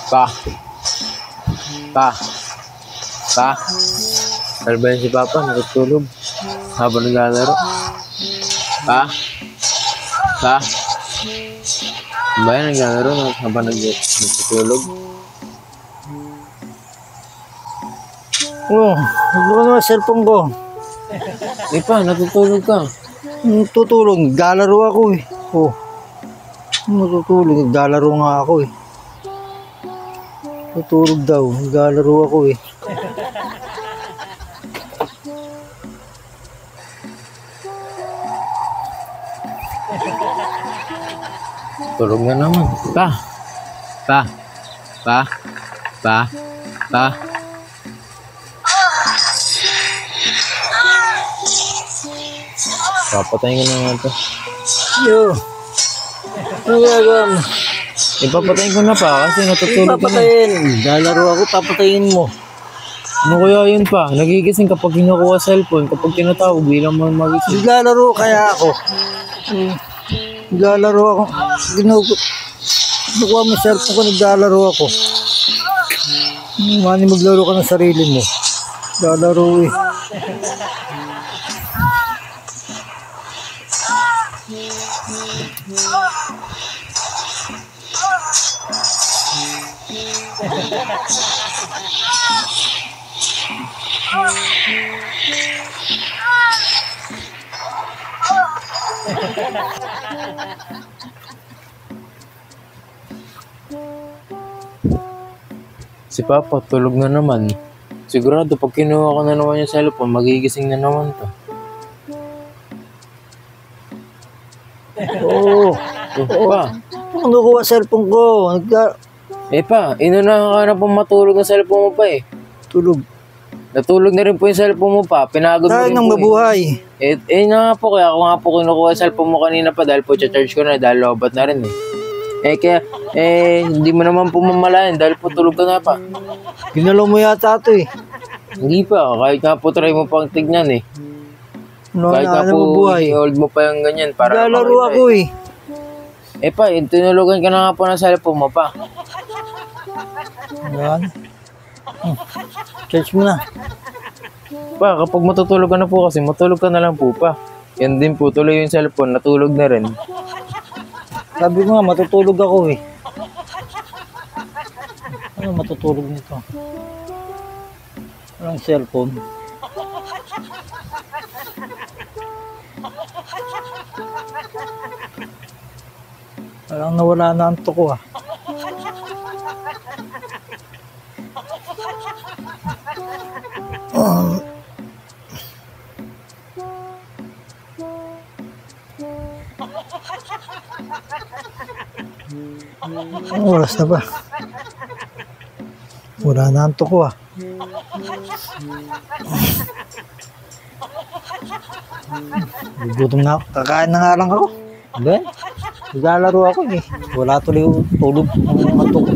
Pa. Pa. Pa. Ano ba yan si Papa? Natutulog. Habang naglalaro. Pa. Pa. Ano ba yan naglalaro habang natutulog? Oh, nagbuka naman cellphone ko. Eh pa, natutulog ka. Tutulog, naglalaro ako eh. Oh, natutulog, naglalaro nga ako eh. Tutulog daw, naglalaro ako eh. Tulog na naman. Pa. Pa. Pa. Pa. Pa. Papatayin ko na nga ito. Yo. Ano gagawin mo? Ipapatayin ko na pa kasi natutulog ka na. Papatayin. Naglalaro ako, papatayin mo. Ano kaya yun pa? Nagigising kapag kinukuha cellphone, kapag tinatawag, bilang mo magising. Naglalaro kaya ako. Naglalaro ako. Kinukuha mo cellphone ko, naglalaro ako. Mani maglaro ka ng sarili mo. Naglalaro eh. Si Papa, tulog na naman. Sigurado pag kinuha ko na naman yung cellphone, magigising na naman to. Oo. Pa. Kinukuha cellphone ko. Eh pa, inunahan ka na pong matulog ng cellphone mo pa eh. Tulog. Natulog na rin po yung cellphone mo pa. Pinagod mo Dahil rin nang po mabuhay. nga po, kaya ako nga po kinukuha yung cellphone mo kanina pa dahil po charge ko na dahil lobat na rin eh. Kaya, hindi mo naman po mamalayan dahil po tulog ka na pa. Ginalaw mo yata ito eh. Hindi pa, kahit nga po try mo pang tignan eh. No, Kahit nga na po mabuhay. i-hold mo pa yung ganyan para Naglalaro makita ako eh. Pa, tinulugan ka na nga po ng cellphone mo pa. Yan. Charge mo na. Pa, kapag matutulog ka na po kasi, matulog ka na lang po pa. Yan din po, tuloy yung cellphone, natulog na rin. Sabi ko nga, matutulog ako eh. Ano matutulog nito? Walang cellphone. Parang nawala na ang tuko ah. Ang oras na ba? Wala na ang tuko ah. Gutom na ako. Kakain na nga lang ako. Then, naglalaro ako eh. Wala tuloy yung tulog ng mga tuko.